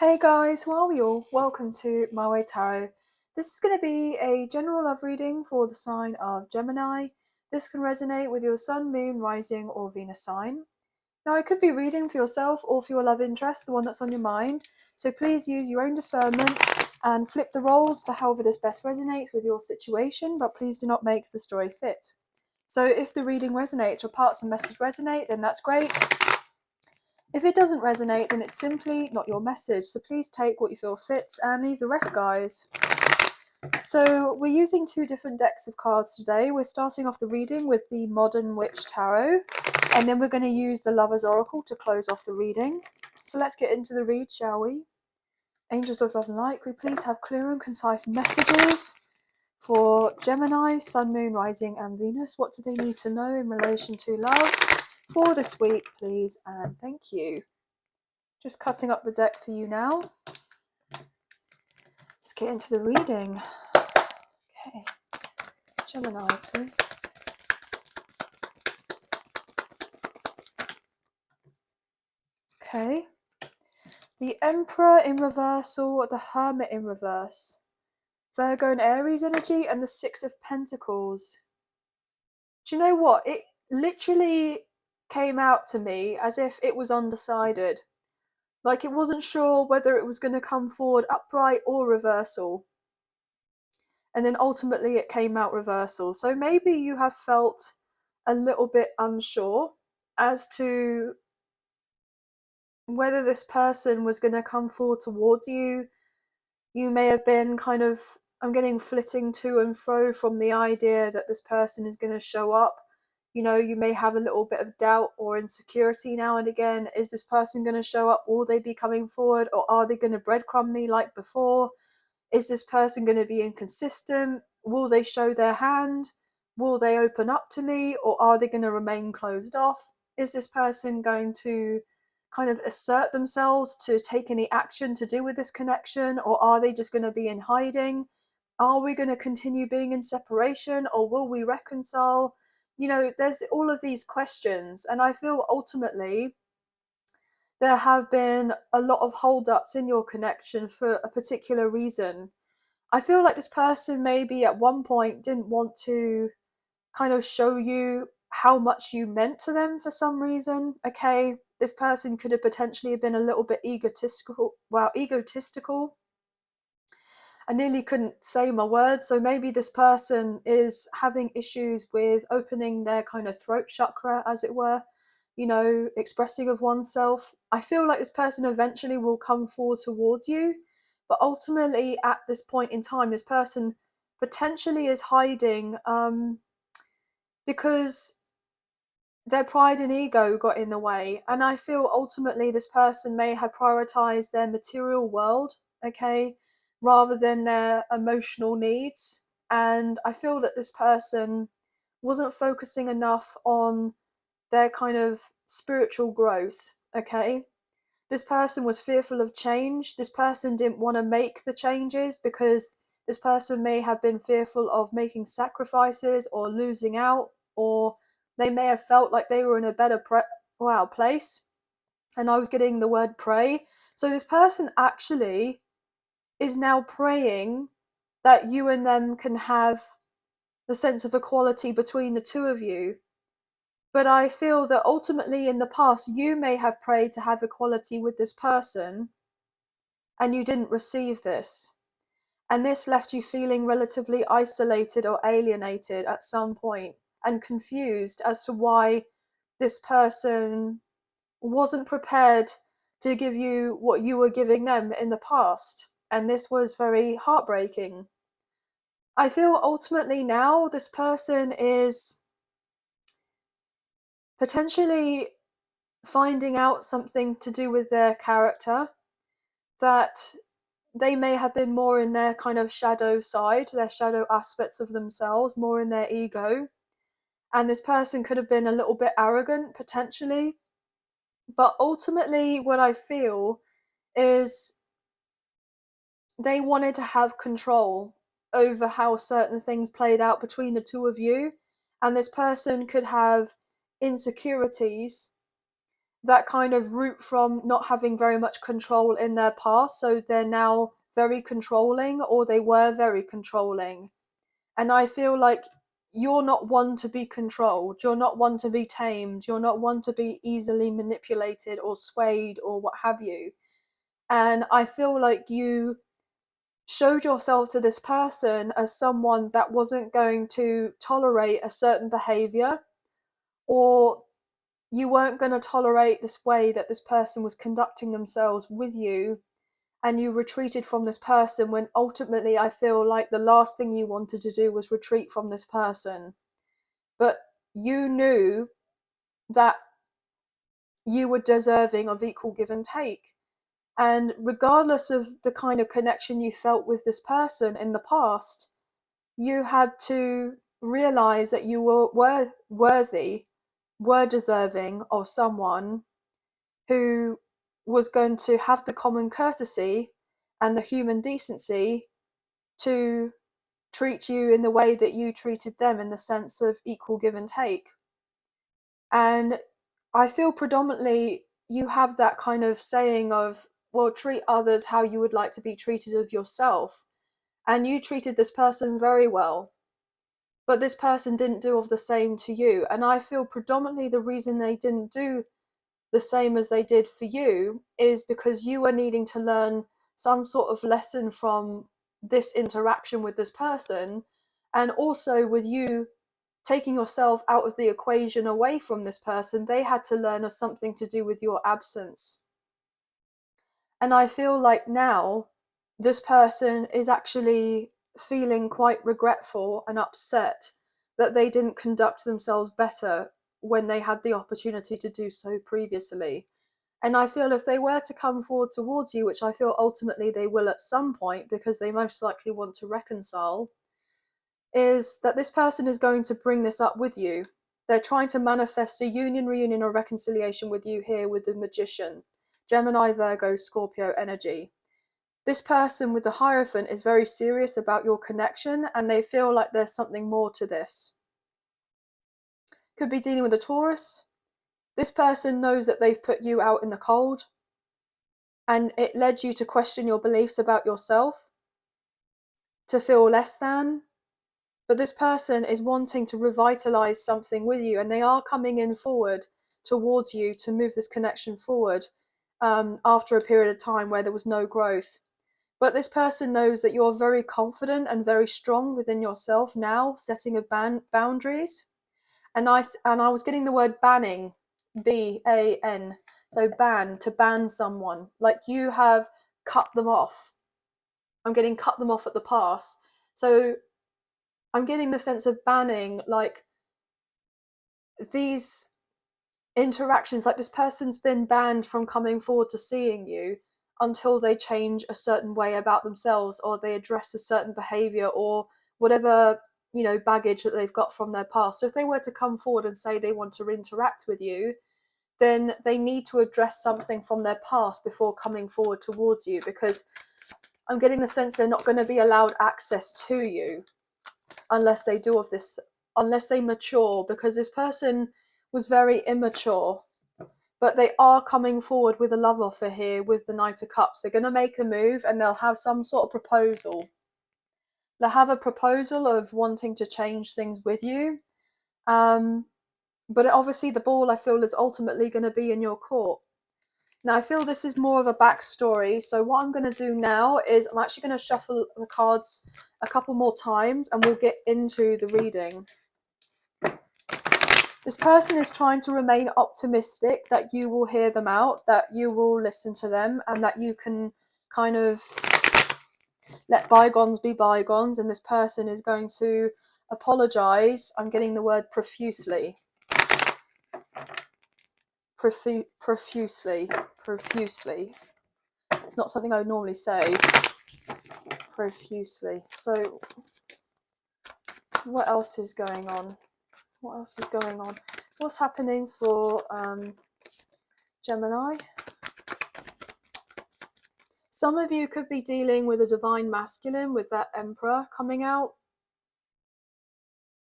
Hey guys, how are we all? Welcome to My Way Tarot. This is going to be a general love reading for the sign of Gemini. This can resonate with your sun, moon, rising, or Venus sign. Now, I could be reading for yourself or for your love interest, the one that's on your mind. So please use your own discernment and flip the roles to however this best resonates with your situation, but please do not make the story fit. So if the reading resonates or parts of the message resonate, then that's great. If it doesn't resonate, then it's simply not your message, so please take what you feel fits and leave the rest, guys. So we're using two different decks of cards today. We're starting off the reading with the Modern Witch Tarot, and then we're going to use the Lover's Oracle to close off the reading. So let's get into the read, shall we? Angels of Love and Light, could we please have clear and concise messages for Gemini, Sun, Moon, Rising, and Venus? What do they need to know in relation to love for this week, please, and thank you. Just cutting up the deck for you now. Let's get into the reading. Okay, Gemini, please. Okay, the Emperor in reversal, the Hermit in reverse, Virgo and Aries energy, and the Six of Pentacles. Do you know what? It literally came out to me as if it was undecided. Like it wasn't sure whether it was going to come forward upright or reversal. And then ultimately it came out reversal. So maybe you have felt a little bit unsure as to whether this person was going to come forward towards you. You may have been kind of, I'm getting flitting to and fro from the idea that this person is going to show up. You know, you may have a little bit of doubt or insecurity now and again. Is this person going to show up? Will they be coming forward? Or are they going to breadcrumb me like before? Is this person going to be inconsistent? Will they show their hand? Will they open up to me? Or are they going to remain closed off? Is this person going to kind of assert themselves to take any action to do with this connection? Or are they just going to be in hiding? Are we going to continue being in separation? Or will we reconcile? You know, there's all of these questions. And I feel ultimately there have been a lot of hold-ups in your connection for a particular reason. I feel like this person maybe at one point didn't want to kind of show you how much you meant to them for some reason. Okay, this person could have potentially been a little bit egotistical. Wow, egotistical. I nearly couldn't say my words. So maybe this person is having issues with opening their kind of throat chakra, as it were, you know, expressing of oneself. I feel like this person eventually will come forward towards you. But ultimately, at this point in time, this person potentially is hiding because their pride and ego got in the way. And I feel ultimately this person may have prioritized their material world, okay, rather than their emotional needs. And I feel that this person wasn't focusing enough on their kind of spiritual growth, okay? This person was fearful of change. This person didn't want to make the changes because this person may have been fearful of making sacrifices or losing out, or they may have felt like they were in a better place. And I was getting the word pray. So this person actually is now praying that you and them can have the sense of equality between the two of you. But I feel that ultimately in the past, you may have prayed to have equality with this person and you didn't receive this. And this left you feeling relatively isolated or alienated at some point and confused as to why this person wasn't prepared to give you what you were giving them in the past. And this was very heartbreaking. I feel ultimately now this person is potentially finding out something to do with their character, that they may have been more in their kind of shadow side, their shadow aspects of themselves, more in their ego. And this person could have been a little bit arrogant potentially. But ultimately, what I feel is they wanted to have control over how certain things played out between the two of you. And this person could have insecurities that kind of root from not having very much control in their past, so they're now very controlling, or they were very controlling. And I feel like you're not one to be controlled, you're not one to be tamed, you're not one to be easily manipulated or swayed or what have you. And I feel like you showed yourself to this person as someone that wasn't going to tolerate a certain behavior, or you weren't going to tolerate this way that this person was conducting themselves with you, and you retreated from this person, when ultimately I feel like the last thing you wanted to do was retreat from this person. But you knew that you were deserving of equal give and take. And regardless of the kind of connection you felt with this person in the past, you had to realize that you were worthy, were deserving of someone who was going to have the common courtesy and the human decency to treat you in the way that you treated them, in the sense of equal give and take. And I feel predominantly you have that kind of saying of, well, treat others how you would like to be treated of yourself. And you treated this person very well, but this person didn't do of the same to you. And I feel predominantly the reason they didn't do the same as they did for you is because you were needing to learn some sort of lesson from this interaction with this person, and also with you taking yourself out of the equation away from this person, they had to learn of something to do with your absence. And I feel like now this person is actually feeling quite regretful and upset that they didn't conduct themselves better when they had the opportunity to do so previously. And I feel if they were to come forward towards you, which I feel ultimately they will at some point because they most likely want to reconcile, is that this person is going to bring this up with you. They're trying to manifest a union, reunion, or reconciliation with you here with the Magician. Gemini, Virgo, Scorpio energy. This person with the Hierophant is very serious about your connection, and they feel like there's something more to this. Could be dealing with a Taurus. This person knows that they've put you out in the cold, and it led you to question your beliefs about yourself, to feel less than. But this person is wanting to revitalize something with you, and they are coming in forward towards you to move this connection forward after a period of time where there was no growth. But this person knows that you're very confident and very strong within yourself now, setting of boundaries. And I was getting the word banning, BAN. So ban, to ban someone. Like you have cut them off. I'm getting cut them off at the pass. So I'm getting the sense of banning, like these interactions, like this person's been banned from coming forward to seeing you until they change a certain way about themselves, or they address a certain behavior, or whatever, baggage that they've got from their past. So if they were to come forward and say they want to interact with you, then they need to address something from their past before coming forward towards you, because I'm getting the sense they're not going to be allowed access to you unless they do of this, unless they mature, because this person was very immature. But they are coming forward with a love offer here with the Knight of Cups. They're going to make a move, and they'll have some sort of proposal. They'll have a proposal of wanting to change things with you. But obviously the ball, I feel, is ultimately going to be in your court. Now, I feel this is more of a backstory, so what I'm going to do now is I'm actually going to shuffle the cards a couple more times, and we'll get into the reading. This person is trying to remain optimistic that you will hear them out, that you will listen to them, and that you can kind of let bygones be bygones, and this person is going to apologise. I'm getting the word profusely. Profusely. It's not something I would normally say. Profusely. So, what else is going on? What's happening for Gemini? Some of you could be dealing with a divine masculine with that Emperor coming out.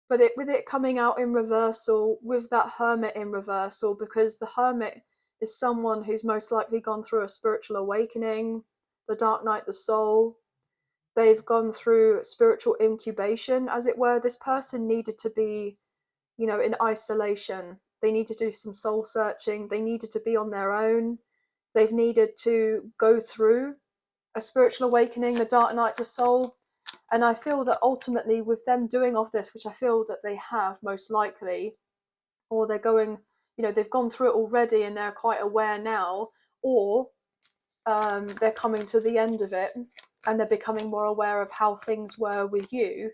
But with it coming out in reversal, with that Hermit in reversal, because the Hermit is someone who's most likely gone through a spiritual awakening, the dark night of the soul. They've gone through spiritual incubation, as it were. This person needed to be, in isolation. They needed to do some soul searching. They needed to be on their own. They've needed to go through a spiritual awakening, the dark night of the soul. And I feel that ultimately with them doing all this, which I feel that they have most likely, or they're going, they've gone through it already and they're quite aware now, or they're coming to the end of it and they're becoming more aware of how things were with you.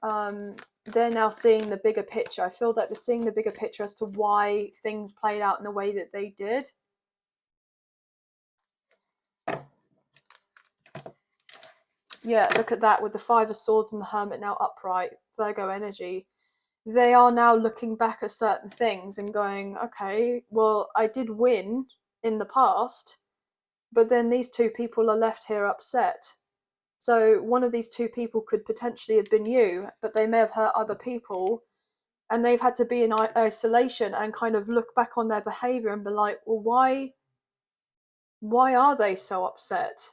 They're now seeing the bigger picture. I feel that they're seeing the bigger picture as to why things played out in the way that they did. Yeah, look at that with the Five of Swords and the Hermit now upright, Virgo energy. They are now looking back at certain things and going, okay, well, I did win in the past, but then these two people are left here upset. So one of these two people could potentially have been you, but they may have hurt other people, and they've had to be in isolation and kind of look back on their behavior and be like, well, why are they so upset?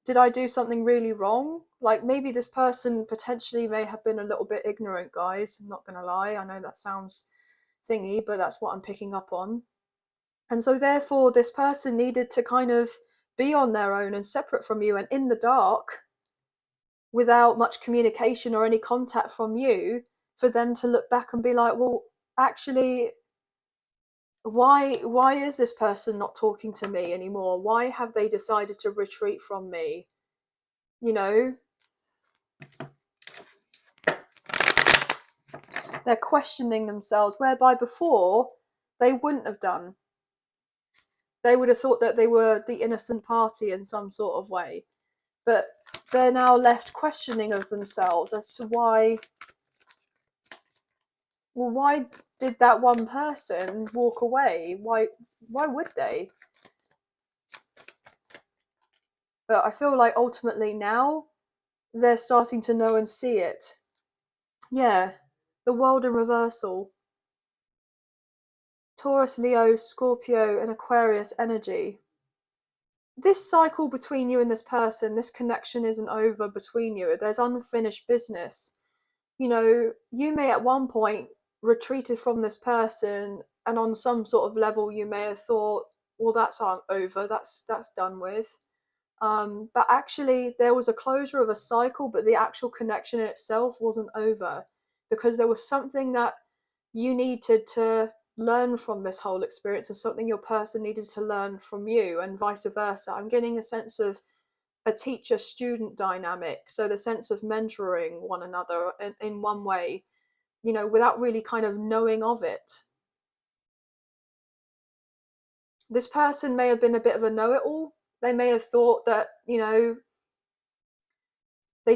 Did I do something really wrong? Like, maybe this person potentially may have been a little bit ignorant, guys. I'm not going to lie. I know that sounds thingy, but that's what I'm picking up on. And so therefore this person needed to kind of be on their own and separate from you and in the dark, without much communication or any contact from you, for them to look back and be like, well, actually, why is this person not talking to me anymore? Why have they decided to retreat from me? They're questioning themselves, whereby before they wouldn't have done. They would have thought that they were the innocent party in some sort of way. But they're now left questioning of themselves as to why did that one person walk away? Why would they? But I feel like ultimately now they're starting to know and see it. Yeah, the world in reversal. Taurus, Leo, Scorpio, and Aquarius energy. This cycle between you and this person, this connection isn't over between you. There's unfinished business. You may at one point retreated from this person, and on some sort of level you may have thought, well, that's over, that's done with. But actually there was a closure of a cycle, but the actual connection in itself wasn't over, because there was something that you needed to learn from this whole experience and something your person needed to learn from you, and vice versa. I'm getting a sense of a teacher student dynamic, so the sense of mentoring one another in one way, without really kind of knowing of it. This person may have been a bit of a know-it-all. They may have thought that they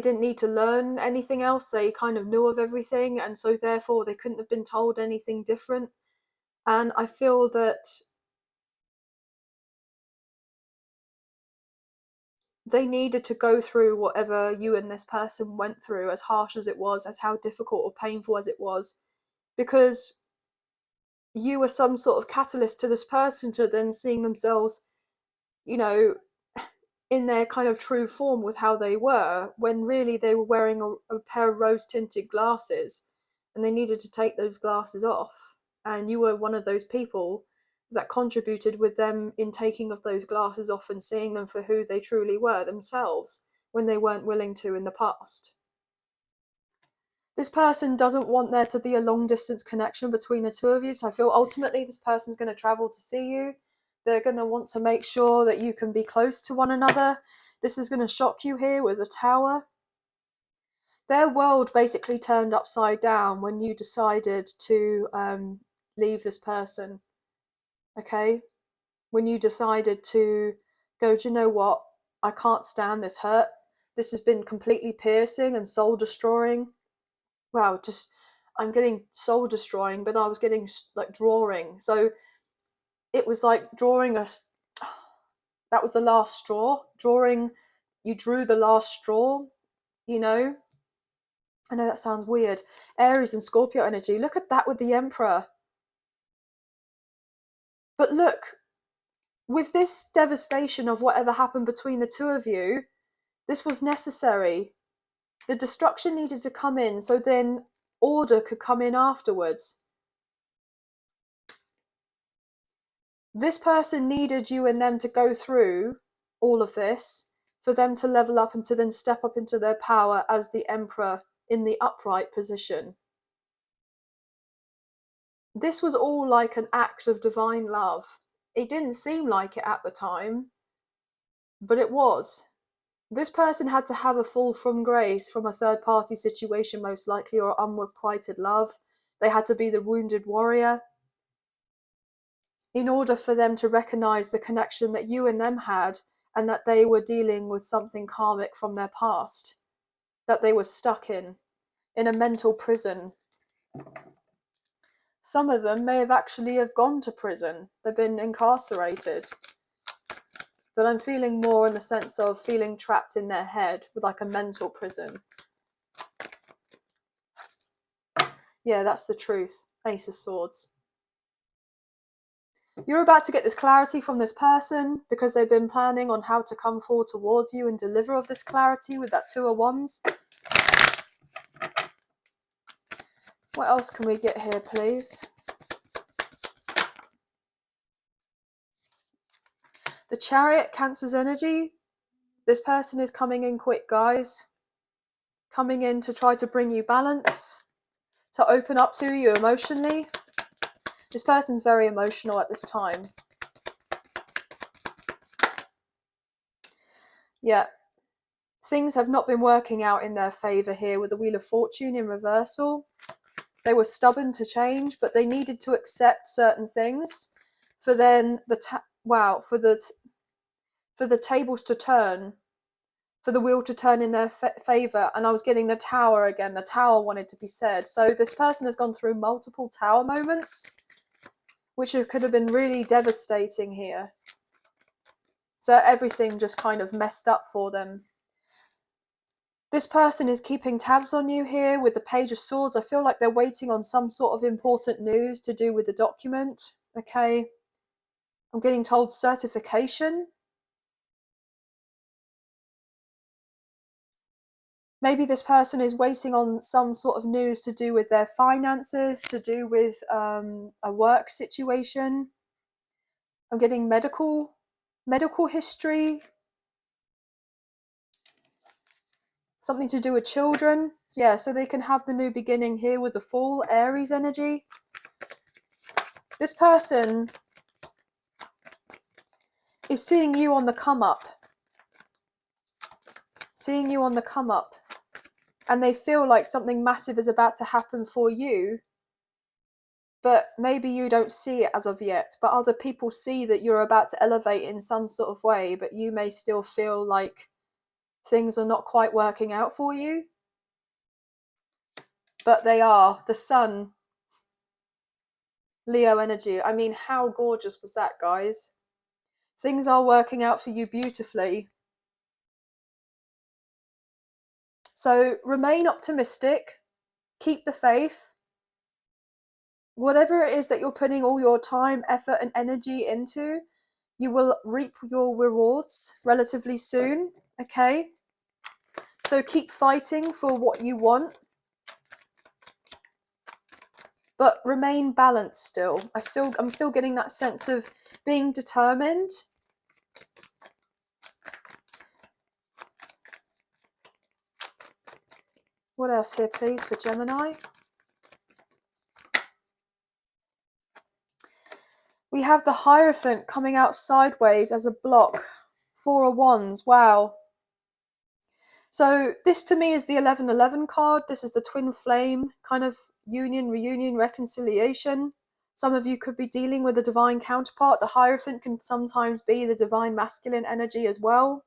didn't need to learn anything else. They kind of knew of everything, and so therefore they couldn't have been told anything different. And I feel that they needed to go through whatever you and this person went through, as harsh as it was, as how difficult or painful as it was, because you were some sort of catalyst to this person to then seeing themselves, you know, in their kind of true form with how they were, when really they were wearing a pair of rose tinted glasses and they needed to take those glasses off. And you were one of those people that contributed with them in taking of those glasses off and seeing them for who they truly were themselves, when they weren't willing to in the past. This person doesn't want there to be a long distance connection between the two of you, so I feel ultimately this person's going to travel to see you. They're going to want to make sure that you can be close to one another. This is going to shock you here with a tower. Their world basically turned upside down when you decided to leave this person. Okay? When you decided to go, do you know what? I can't stand this hurt. This has been completely piercing and soul destroying. Wow, just I'm getting soul destroying, but I was getting like drawing. So it was like drawing that was the last straw. You drew the last straw, you know? I know that sounds weird. Aries and Scorpio energy. Look at that with the Emperor. But look, with this devastation of whatever happened between the two of you, this was necessary. The destruction needed to come in so then order could come in afterwards. This person needed you and them to go through all of this for them to level up and to then step up into their power as the emperor in the upright position. This was all like an act of divine love. It didn't seem like it at the time, but it was. This person had to have a fall from grace from a third party situation, most likely, or unrequited love. They had to be the wounded warrior in order for them to recognize the connection that you and them had, and that they were dealing with something karmic from their past, that they were stuck in a mental prison. Some of them may have actually have gone to prison. They've been incarcerated. But I'm feeling more in the sense of feeling trapped in their head with like a mental prison. Yeah, that's the truth. Ace of Swords. You're about to get this clarity from this person because they've been planning on how to come forward towards you and deliver of this clarity with that Two of Wands. What else can we get here, please? The Chariot, Cancer's energy. This person is coming in quick, guys. Coming in to try to bring you balance, to open up to you emotionally. This person's very emotional at this time. Yeah. Things have not been working out in their favour here with the Wheel of Fortune in reversal. They were stubborn to change, but they needed to accept certain things for then for the tables to turn, for the wheel to turn in their favour. And I was getting the Tower again. The Tower wanted to be said. So this person has gone through multiple Tower moments, which could have been really devastating here. So everything just kind of messed up for them. This person is keeping tabs on you here with the Page of Swords. I feel like they're waiting on some sort of important news to do with the document. Okay. I'm getting told certification. Maybe this person is waiting on some sort of news to do with their finances, to do with a work situation. I'm getting medical history. Something to do with children. Yeah, so they can have the new beginning here with the Fool, Aries energy. This person is seeing you on the come up. Seeing you on the come up. And they feel like something massive is about to happen for you. But maybe you don't see it as of yet. But other people see that you're about to elevate in some sort of way. But you may still feel like things are not quite working out for you. But they are. The Sun. Leo energy. I mean, how gorgeous was that, guys? Things are working out for you beautifully. So remain optimistic. Keep the faith. Whatever it is that you're putting all your time, effort, and energy into, you will reap your rewards relatively soon. Okay? So keep fighting for what you want. But remain balanced still. I'm still getting that sense of being determined. What else here, please, for Gemini? We have the Hierophant coming out sideways as a block. Four of Wands. Wow. So this to me is the 1111 card. This is the twin flame kind of union, reunion, reconciliation. Some of you could be dealing with a divine counterpart. The Hierophant can sometimes be the divine masculine energy as well.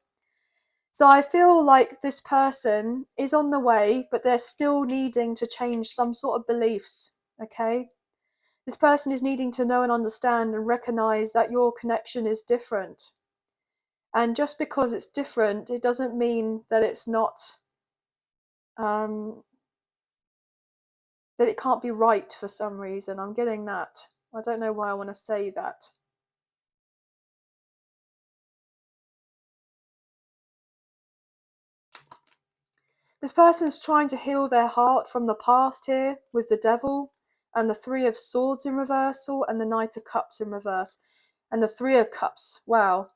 So I feel like this person is on the way, but they're still needing to change some sort of beliefs, okay? This person is needing to know and understand and recognize that your connection is different. And just because it's different, it doesn't mean that it's not, that it can't be right for some reason. I'm getting that. I don't know why I want to say that. This person's trying to heal their heart from the past here with the Devil and the Three of Swords in reversal and the Knight of Cups in reverse. And the Three of Cups, wow.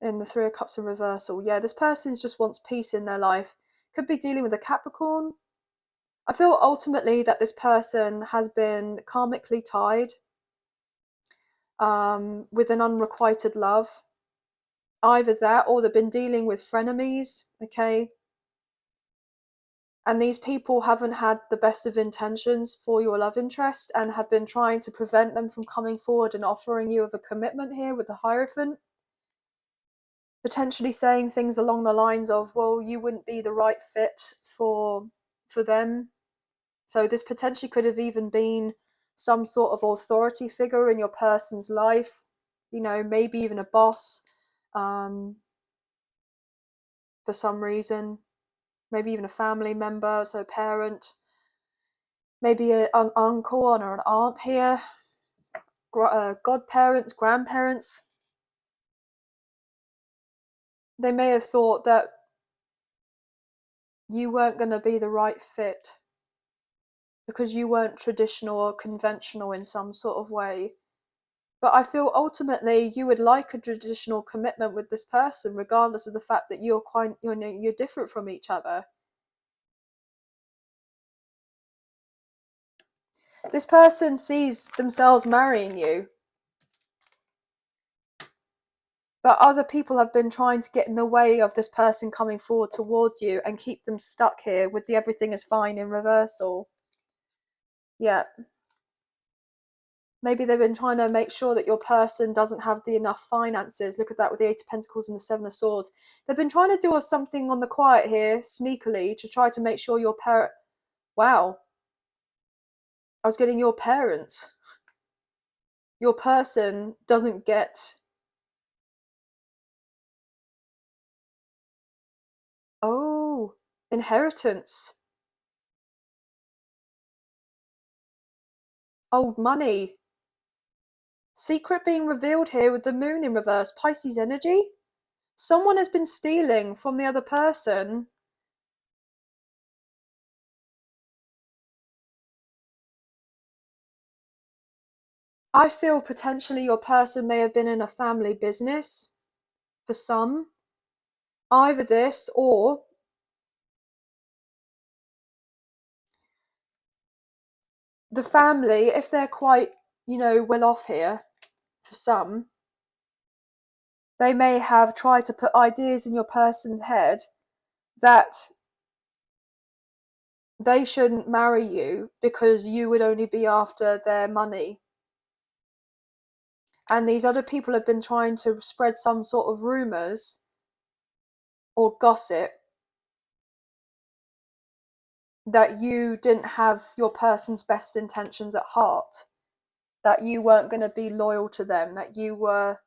And the Three of Cups in reversal. Yeah, this person just wants peace in their life. Could be dealing with a Capricorn. I feel ultimately that this person has been karmically tied with an unrequited love. Either that or they've been dealing with frenemies, okay? And these people haven't had the best of intentions for your love interest and have been trying to prevent them from coming forward and offering you of a commitment here with the Hierophant. Potentially saying things along the lines of, well, you wouldn't be the right fit for them. So this potentially could have even been some sort of authority figure in your person's life, you know, maybe even a boss for some reason, maybe even a family member, so a parent, maybe an uncle or an aunt here, godparents, grandparents. They may have thought that you weren't going to be the right fit because you weren't traditional or conventional in some sort of way. But I feel ultimately you would like a traditional commitment with this person, regardless of the fact that you're different from each other. This person sees themselves marrying you, but other people have been trying to get in the way of this person coming forward towards you and keep them stuck here with the everything is fine in reversal. Yeah. Maybe they've been trying to make sure that your person doesn't have the enough finances. Look at that with the Eight of Pentacles and the Seven of Swords. They've been trying to do something on the quiet here, sneakily, to try to make sure your parent... Wow. I was getting your parents. Your person doesn't get... Oh, inheritance. Old money. Secret being revealed here with the moon in reverse. Pisces energy. Someone has been stealing from the other person. I feel potentially your person may have been in a family business for some. Either this or the family, if they're quite, well off here for some, they may have tried to put ideas in your person's head that they shouldn't marry you because you would only be after their money. And these other people have been trying to spread some sort of rumours or gossip that you didn't have your person's best intentions at heart, that you weren't going to be loyal to them, that you were...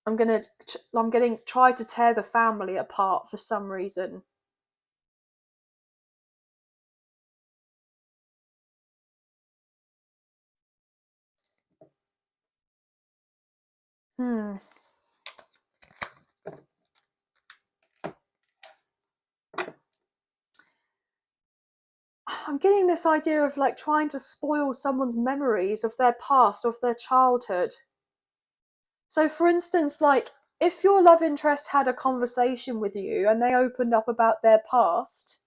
I'm getting try to tear the family apart for some reason. I'm getting this idea of like trying to spoil someone's memories of their past, of their childhood. So for instance, like if your love interest had a conversation with you and they opened up about their past,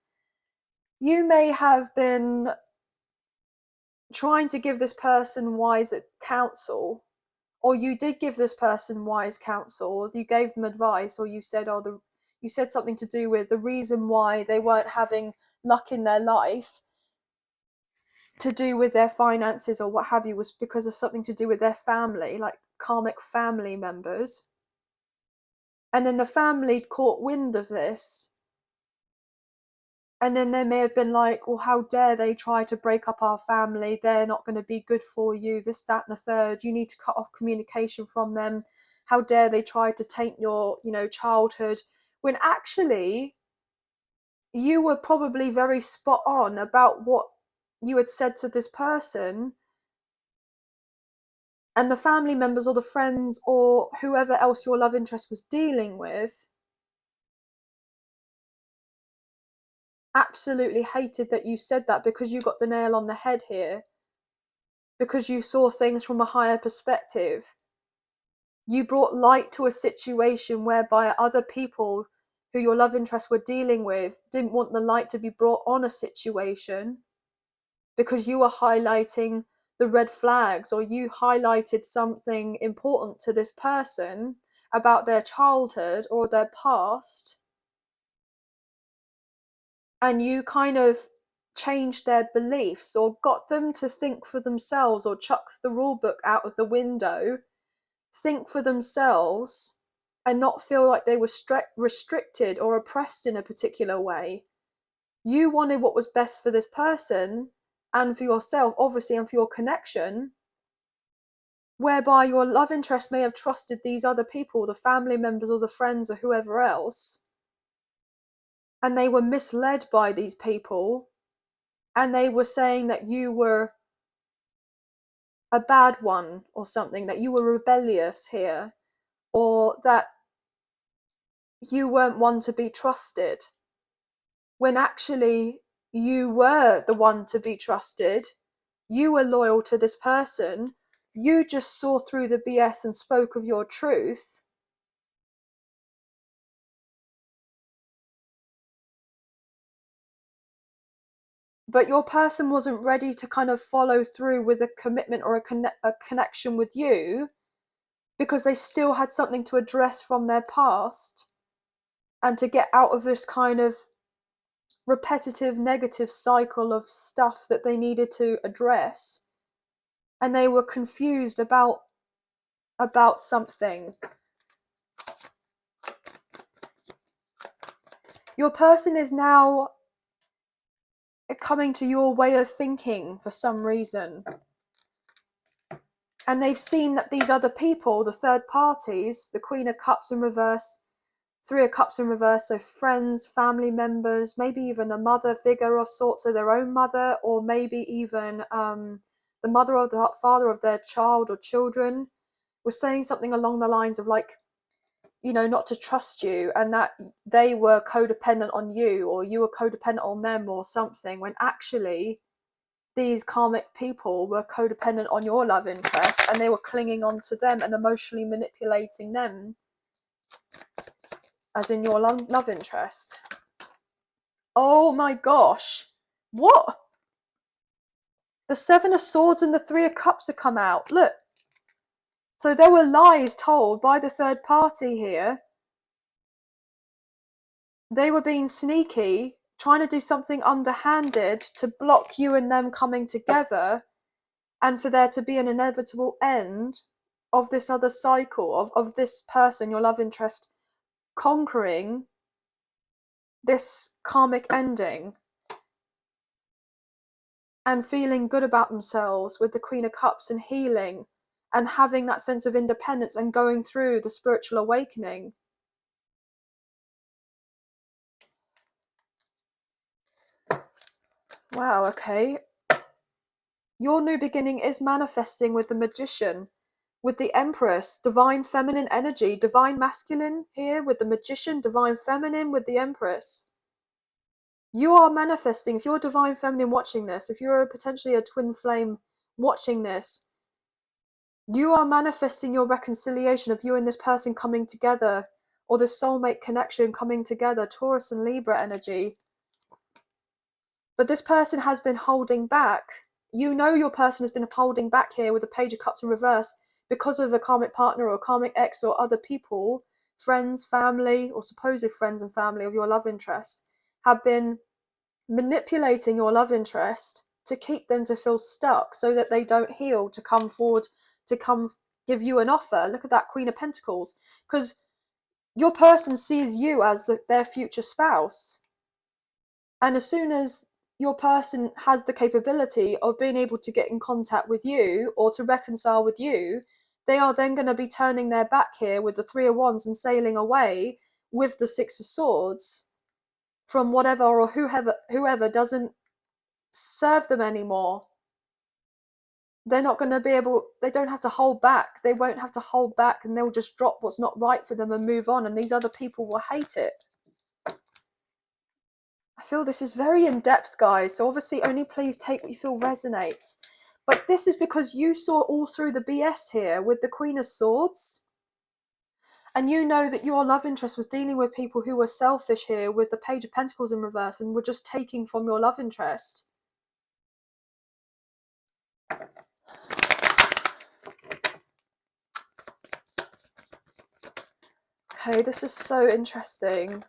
you may have been trying to give this person wise counsel, or you did give this person wise counsel, you gave them advice, or you said, you said something to do with the reason why they weren't having luck in their life to do with their finances or what have you was because of something to do with their family, like karmic family members. And then the family caught wind of this. And then they may have been like, well, how dare they try to break up our family? They're not going to be good for you, this, that, and the third. You need to cut off communication from them. How dare they try to taint your, childhood? When actually, you were probably very spot on about what you had said to this person. And the family members or the friends or whoever else your love interest was dealing with absolutely hated that you said that, because you got the nail on the head here, because you saw things from a higher perspective. You brought light to a situation whereby other people who your love interests were dealing with didn't want the light to be brought on a situation, because you were highlighting the red flags, or you highlighted something important to this person about their childhood or their past, and you kind of changed their beliefs or got them to think for themselves, or chuck the rule book out of the window, think for themselves, and not feel like they were restricted or oppressed in a particular way. You wanted what was best for this person and for yourself, obviously, and for your connection, whereby your love interest may have trusted these other people, the family members or the friends or whoever else, and they were misled by these people, and they were saying that you were a bad one or something, that you were rebellious here, or that you weren't one to be trusted, when actually you were the one to be trusted. You were loyal to this person. You just saw through the BS and spoke of your truth. But your person wasn't ready to kind of follow through with a commitment or a connection with you, because they still had something to address from their past, and to get out of this kind of repetitive negative cycle of stuff that they needed to address. And they were confused about something. Your person is now coming to your way of thinking for some reason. And they've seen that these other people, the third parties, the Queen of Cups in reverse, Three of Cups in reverse, so friends, family members, maybe even a mother figure of sorts, so their own mother, or maybe even the mother or the father of their child or children, was saying something along the lines of, like, not to trust you, and that they were codependent on you, or you were codependent on them or something, when actually these karmic people were codependent on your love interest, and they were clinging on to them and emotionally manipulating them, as in your love interest. Oh my gosh. What? The Seven of Swords and the Three of Cups have come out. Look. So there were lies told by the third party here. They were being sneaky, trying to do something underhanded to block you and them coming together, and for there to be an inevitable end of this other cycle, of this person, your love interest, conquering this karmic ending and feeling good about themselves with the Queen of Cups, and healing and having that sense of independence and going through the spiritual awakening. Wow, okay. Your new beginning is manifesting with the Magician, with the Empress, divine feminine energy, divine masculine here with the Magician, divine feminine with the Empress. You are manifesting, if you're divine feminine watching this, if you're potentially a twin flame watching this, you are manifesting your reconciliation of you and this person coming together, or the soulmate connection coming together, Taurus and Libra energy. But this person has been holding back. Your person has been holding back here with the Page of Cups in reverse, because of a karmic partner or karmic ex or other people, friends, family, or supposed friends and family of your love interest, have been manipulating your love interest to keep them to feel stuck, so that they don't heal, to come forward, to come give you an offer. Look at that Queen of Pentacles, because your person sees you as their future spouse, and as soon as your person has the capability of being able to get in contact with you or to reconcile with you, they are then going to be turning their back here with the Three of Wands and sailing away with the Six of Swords from whatever or whoever doesn't serve them anymore. They're not going to be able, they don't have to hold back. They won't have to hold back, and they'll just drop what's not right for them and move on. And these other people will hate it. I feel this is very in-depth, guys. So obviously only please take what you feel resonates. But this is because you saw all through the BS here with the Queen of Swords. And you know that your love interest was dealing with people who were selfish here with the Page of Pentacles in reverse and were just taking from your love interest. Okay, this is so interesting.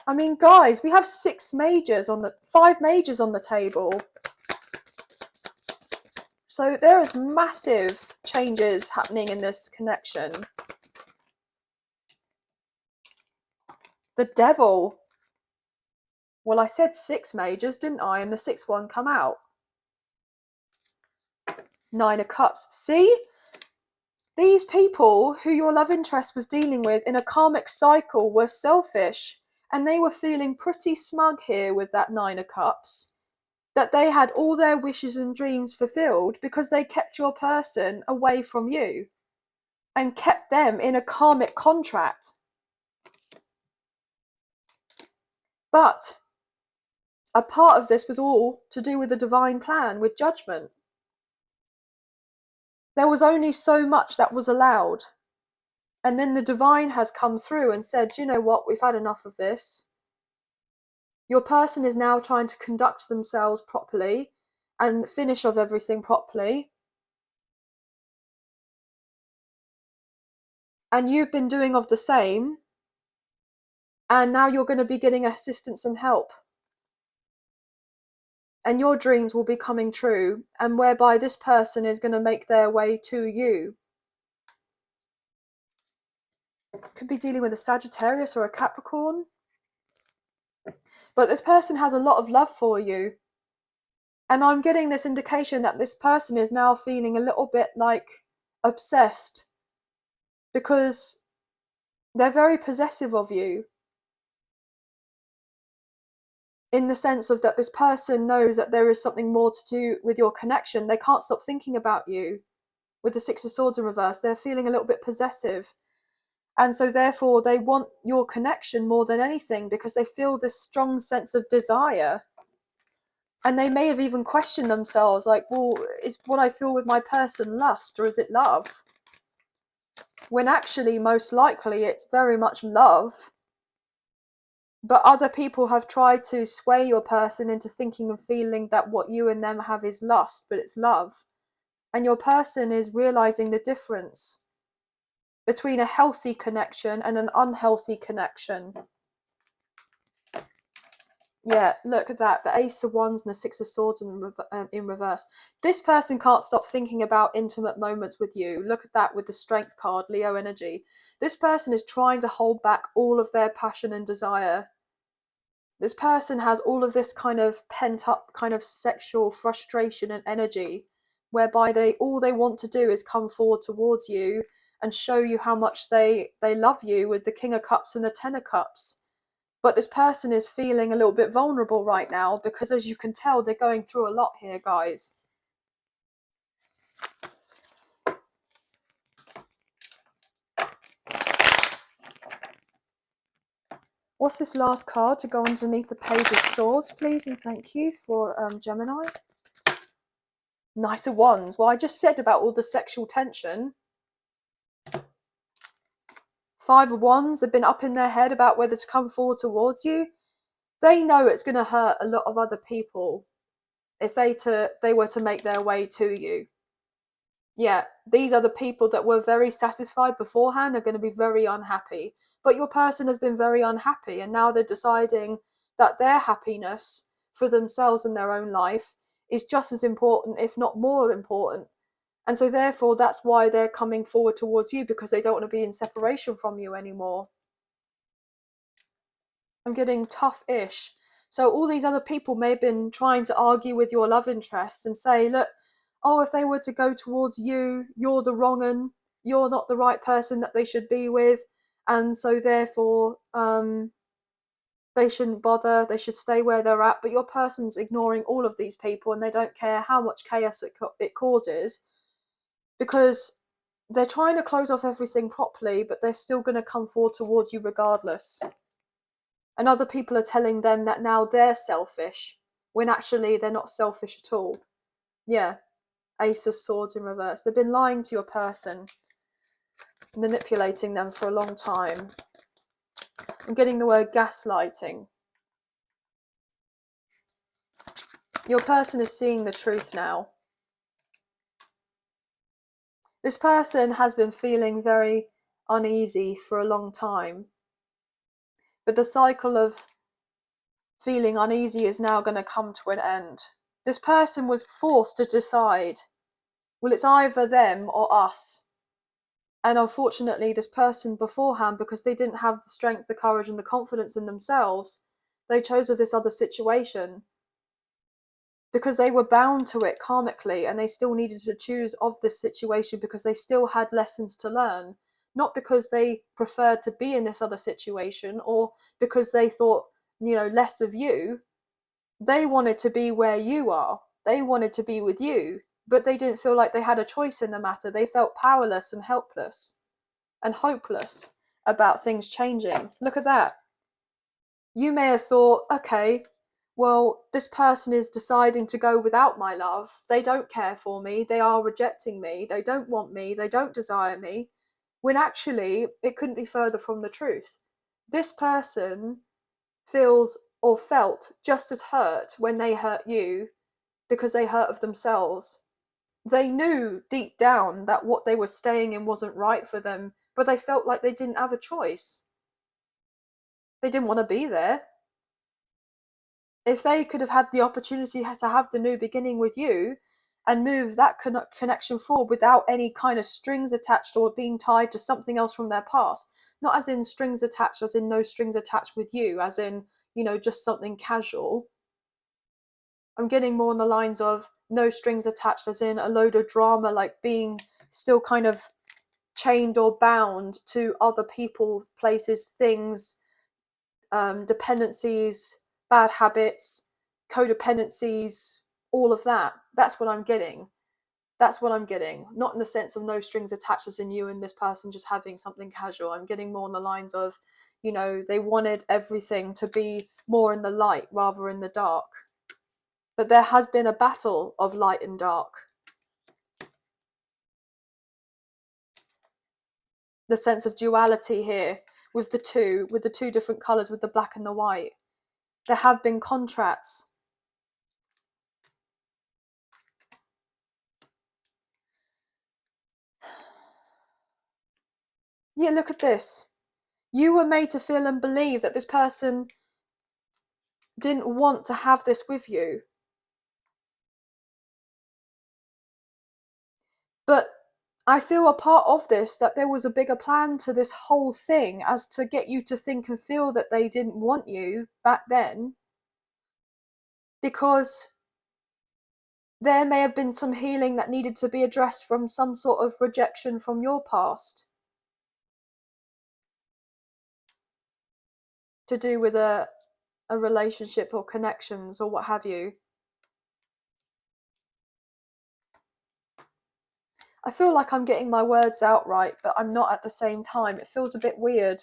I mean, guys, we have 5 majors on the table. So there is massive changes happening in this connection. The Devil. Well, I said 6 majors, didn't I? And the 6th one come out. 9 of Cups. See? These people who your love interest was dealing with in a karmic cycle were selfish. And they were feeling pretty smug here with that 9 of Cups. That they had all their wishes and dreams fulfilled because they kept your person away from you. And kept them in a karmic contract. But a part of this was all to do with the divine plan, with judgment. There was only so much that was allowed. And then the divine has come through and said, you know what, we've had enough of this. Your person is now trying to conduct themselves properly and finish off everything properly. And you've been doing of the same. And now you're going to be getting assistance and help. And your dreams will be coming true. And whereby this person is going to make their way to you. Could be dealing with a Sagittarius or a Capricorn. But this person has a lot of love for you. And I'm getting this indication that this person is now feeling a little bit like obsessed. Because they're very possessive of you. In the sense of that this person knows that there is something more to do with your connection. They can't stop thinking about you. With the 6 of Swords in reverse, they're feeling a little bit possessive. And so therefore they want your connection more than anything because they feel this strong sense of desire. And they may have even questioned themselves like, well, is what I feel with my person lust or is it love? When actually, most likely, it's very much love. But other people have tried to sway your person into thinking and feeling that what you and them have is lust, but it's love. And your person is realizing the difference between a healthy connection and an unhealthy connection. Yeah, look at that. The Ace of Wands and the 6 of Swords in reverse. This person can't stop thinking about intimate moments with you. Look at that with the Strength card, Leo energy. This person is trying to hold back all of their passion and desire. This person has all of this kind of pent up kind of sexual frustration and energy, whereby all they want to do is come forward towards you and show you how much they love you with the King of Cups and the Ten of Cups. But this person is feeling a little bit vulnerable right now because, as you can tell, they're going through a lot here, guys. What's this last card to go underneath the Page of Swords, please? And thank you for Gemini. Knight of Wands. Well, I just said about all the sexual tension. 5 of Wands. They've been up in their head about whether to come forward towards you. They know it's going to hurt a lot of other people if they were to make their way to you. Yeah, these are the people that were very satisfied beforehand are going to be very unhappy. But your person has been very unhappy, and now they're deciding that their happiness for themselves and their own life is just as important, if not more important. And so therefore, that's why they're coming forward towards you, because they don't want to be in separation from you anymore. I'm getting tough-ish. So all these other people may have been trying to argue with your love interests and say, look, oh, if they were to go towards you, you're the wrong un, you're not the right person that they should be with. And so therefore, they shouldn't bother, they should stay where they're at, but your person's ignoring all of these people and they don't care how much chaos it causes, because they're trying to close off everything properly, but they're still going to come forward towards you regardless. And other people are telling them that now they're selfish, when actually they're not selfish at all. Yeah, Ace of Swords in reverse. They've been lying to your person, manipulating them for a long time. I'm getting the word gaslighting. Your person is seeing the truth now. This person has been feeling very uneasy for a long time. But the cycle of feeling uneasy is now going to come to an end. This person was forced to decide, well, it's either them or us. And unfortunately, this person beforehand, because they didn't have the strength, the courage, and the confidence in themselves, they chose with this other situation because they were bound to it karmically, and they still needed to choose of this situation because they still had lessons to learn. Not because they preferred to be in this other situation or because they thought, less of you. They wanted to be where you are. They wanted to be with you, but they didn't feel like they had a choice in the matter. They felt powerless and helpless and hopeless about things changing. Look at that. You may have thought, okay, well, this person is deciding to go without my love. They don't care for me. They are rejecting me. They don't want me. They don't desire me. When actually, it couldn't be further from the truth. This person feels or felt just as hurt when they hurt you because they hurt of themselves. They knew deep down that what they were staying in wasn't right for them, but they felt like they didn't have a choice. They didn't want to be there. If they could have had the opportunity to have the new beginning with you and move that connection forward without any kind of strings attached or being tied to something else from their past, not as in strings attached, as in no strings attached with you, as in, just something casual. I'm getting more on the lines of no strings attached, as in a load of drama, like being still kind of chained or bound to other people, places, things, dependencies, bad habits, codependencies, all of that. That's what I'm getting. That's what I'm getting. Not in the sense of no strings attached, as in you and this person just having something casual. I'm getting more on the lines of, they wanted everything to be more in the light rather in the dark. But there has been a battle of light and dark. The sense of duality here with the two different colours, with the black and the white. There have been contrasts. Yeah, look at this. You were made to feel and believe that this person didn't want to have this with you. But I feel a part of this, that there was a bigger plan to this whole thing, as to get you to think and feel that they didn't want you back then, because there may have been some healing that needed to be addressed from some sort of rejection from your past, to do with a relationship or connections or what have you. I feel like I'm getting my words out right, but I'm not at the same time. It feels a bit weird.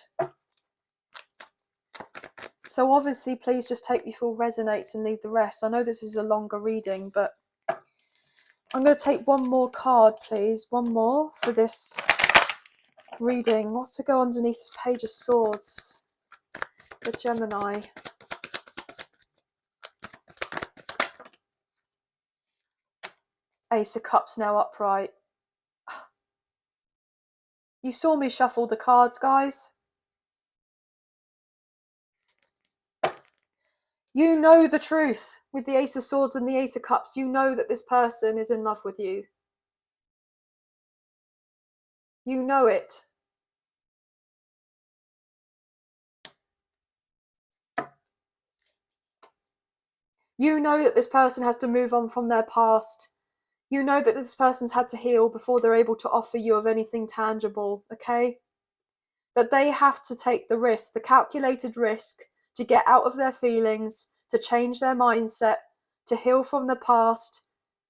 So obviously, please just take me for resonates and leave the rest. I know this is a longer reading, but I'm going to take one more card, please. One more for this reading. What's to go underneath this Page of Swords? The Gemini. Ace of Cups now upright. You saw me shuffle the cards, guys. You know the truth. With the Ace of Swords and the Ace of Cups, you know that this person is in love with you. You know it. You know that this person has to move on from their past. You know that this person's had to heal before they're able to offer you of anything tangible, okay? That they have to take the risk, the calculated risk, to get out of their feelings, to change their mindset, to heal from the past,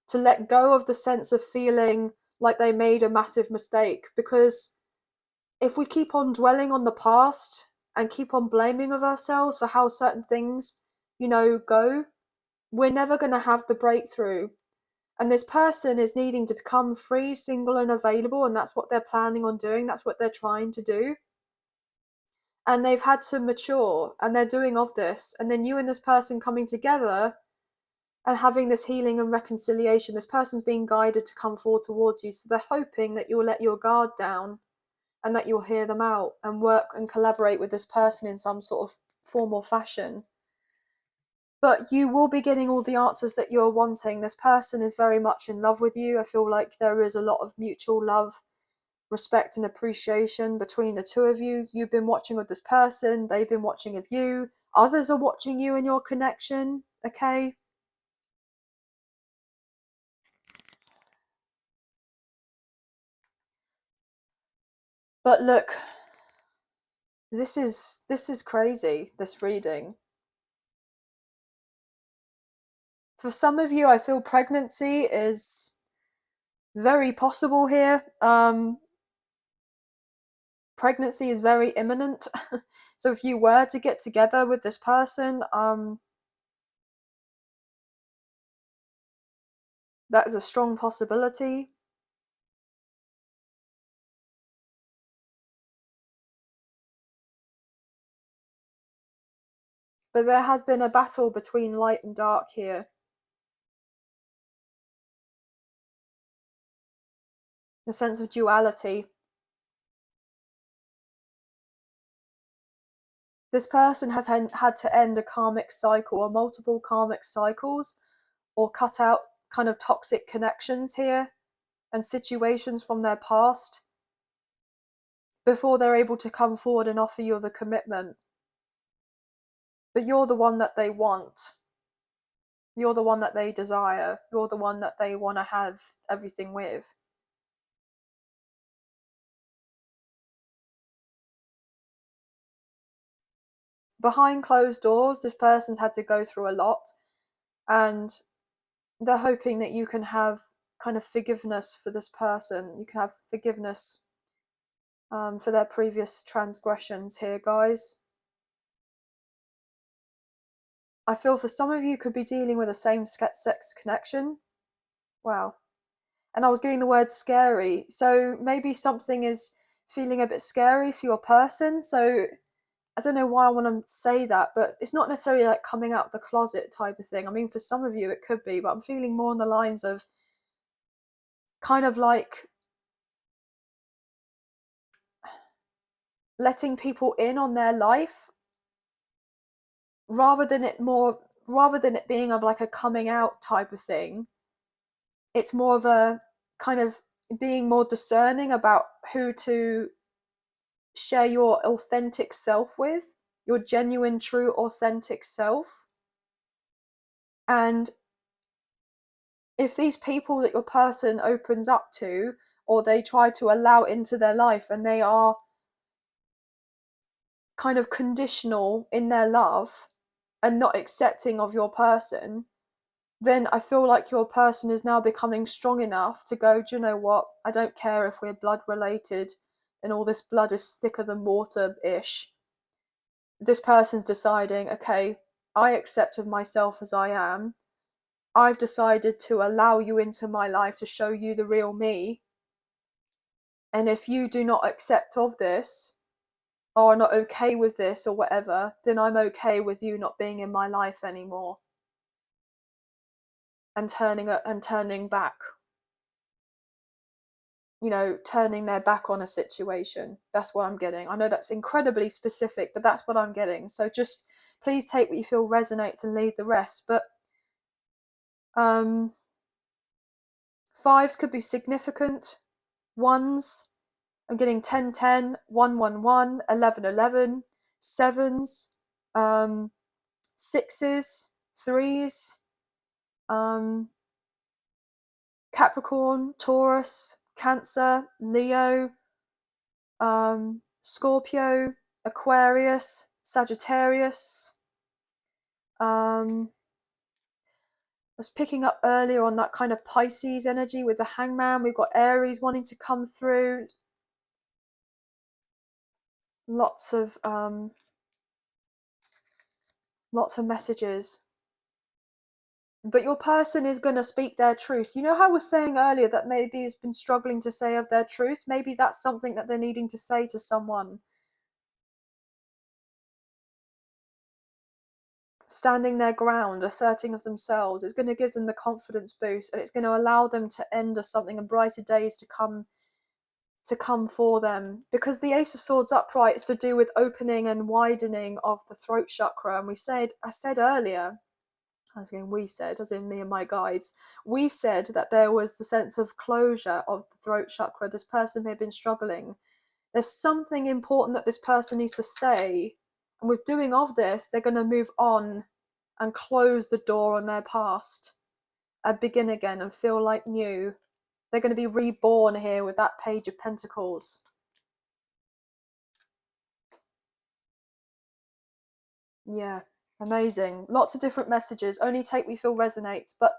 to let go of the sense of feeling like they made a massive mistake. Because if we keep on dwelling on the past and keep on blaming of ourselves for how certain things, go, we're never going to have the breakthrough. And this person is needing to become free, single, and available, and that's what they're planning on doing. That's what they're trying to do. And they've had to mature, and they're doing of this. And then you and this person coming together and having this healing and reconciliation. This person's being guided to come forward towards you. So they're hoping that you'll let your guard down and that you'll hear them out and work and collaborate with this person in some sort of form or fashion. But you will be getting all the answers that you're wanting. This person is very much in love with you. I feel like there is a lot of mutual love, respect, and appreciation between the two of you. You've been watching with this person. They've been watching of you. Others are watching you in your connection, okay? But look, this is crazy, this reading. For some of you, I feel pregnancy is very possible here. Pregnancy is very imminent. So if you were to get together with this person, that is a strong possibility. But there has been a battle between light and dark here. The sense of duality. This person has had to end a karmic cycle or multiple karmic cycles, or cut out kind of toxic connections here and situations from their past before they're able to come forward and offer you the commitment. But you're the one that they want. You're the one that they desire. You're the one that they want to have everything with. Behind closed doors, this person's had to go through a lot, and they're hoping that you can have kind of forgiveness for this person. You can have forgiveness for their previous transgressions here, guys. I feel for some of you could be dealing with a same-sex connection. Wow. And I was getting the word scary. So maybe something is feeling a bit scary for your person. So I don't know why I want to say that, but it's not necessarily like coming out of the closet type of thing. I mean, for some of you it could be, but I'm feeling more on the lines of kind of like letting people in on their life rather than it being of like a coming out type of thing. It's more of a kind of being more discerning about who to share your authentic self with, your genuine, true, authentic self. And if these people that your person opens up to, or they try to allow into their life, and they are kind of conditional in their love and not accepting of your person, then I feel like your person is now becoming strong enough to go, do you know what? I don't care if we're blood related and all this blood is thicker than water-ish. This person's deciding, okay, I accept of myself as I am. I've decided to allow you into my life to show you the real me. And if you do not accept of this, or are not okay with this or whatever, then I'm okay with you not being in my life anymore. And turning back. Turning their back on a situation. That's what I'm getting. I know that's incredibly specific, but that's what I'm getting. So just please take what you feel resonates and leave the rest. But fives could be significant. Ones, I'm getting 10, 10, 1, 1, 1, 11, 11, sevens, sixes, threes, Capricorn, Taurus, Cancer, Leo, Scorpio, Aquarius, Sagittarius. I was picking up earlier on that kind of Pisces energy with the Hangman. We've got Aries wanting to come through. Lots of messages. But your person is going to speak their truth. You know how I was saying earlier that maybe has been struggling to say of their truth? Maybe that's something that they're needing to say to someone. Standing their ground, asserting of themselves, it's going to give them the confidence boost, and it's going to allow them to end as something and brighter days to come for them. Because the Ace of Swords upright is to do with opening and widening of the throat chakra. And I said earlier, we said, as in me and my guides, we said that there was the sense of closure of the throat chakra. This person may have been struggling. There's something important that this person needs to say. And with doing of this, they're going to move on and close the door on their past and begin again and feel like new. They're going to be reborn here with that Page of Pentacles. Yeah, amazing. Lots of different messages. Only take we feel resonates. But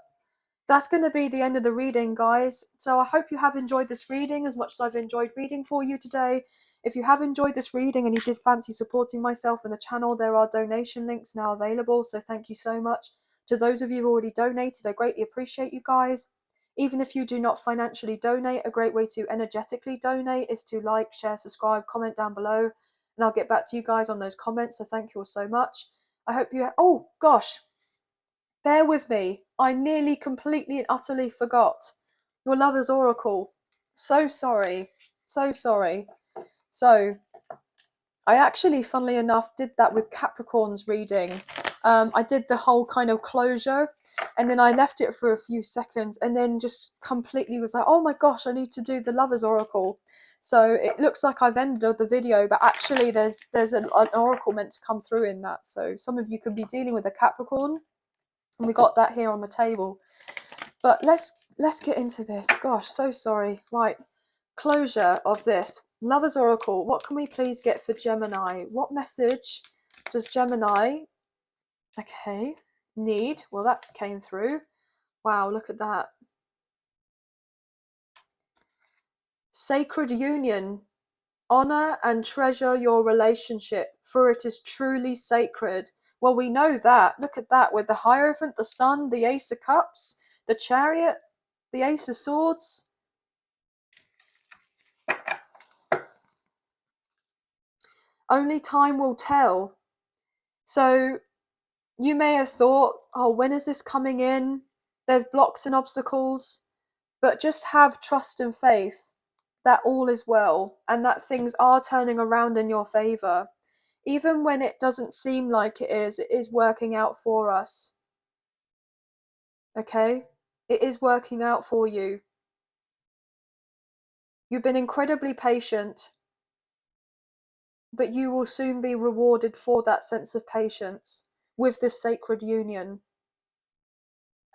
that's going to be the end of the reading, guys. So I hope you have enjoyed this reading as much as I've enjoyed reading for you today. If you have enjoyed this reading and you did fancy supporting myself and the channel, there are donation links now available. So thank you so much. To those of you who already donated, I greatly appreciate you guys. Even if you do not financially donate, a great way to energetically donate is to like, share, subscribe, comment down below. And I'll get back to you guys on those comments. So thank you all so much. I hope you... Oh, gosh. Bear with me. I nearly completely and utterly forgot. Your lover's oracle. So sorry. So sorry. So, I actually, funnily enough, did that with Capricorn's reading. I did the whole kind of closure, and then I left it for a few seconds, and then just completely was like, oh my gosh, I need to do the lover's oracle. So it looks like I've ended the video, but actually there's an oracle meant to come through in that. So some of you could be dealing with a Capricorn. And we got that here on the table. But let's get into this. Gosh, so sorry. Right, closure of this. Lover's Oracle, what can we please get for Gemini? What message does Gemini, need? Well, that came through. Wow, look at that. Sacred union. Honor and treasure your relationship, for it is truly sacred. Well, we know that. Look at that with the Hierophant, the Sun, the Ace of Cups, the Chariot, the Ace of Swords. Only time will tell. So you may have thought, oh, when is this coming in? There's blocks and obstacles. But just have trust and faith that all is well and that things are turning around in your favour. Even when it doesn't seem like it is working out for us. Okay? It is working out for you. You've been incredibly patient, but you will soon be rewarded for that sense of patience with this sacred union.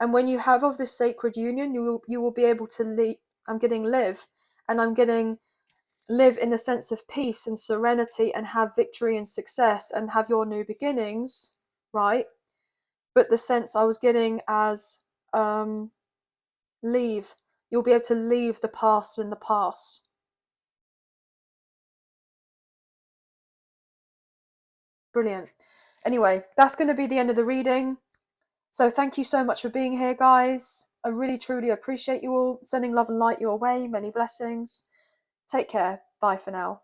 And when you have of this sacred union, you will be able to live. I'm getting live, and I'm getting live in the sense of peace and serenity and have victory and success and have your new beginnings, right? But the sense I was getting as leave. You'll be able to leave the past in the past. Brilliant. Anyway, that's going to be the end of the reading. So thank you so much for being here, guys. I really, truly appreciate you all. Sending love and light your way. Many blessings. Take care. Bye for now.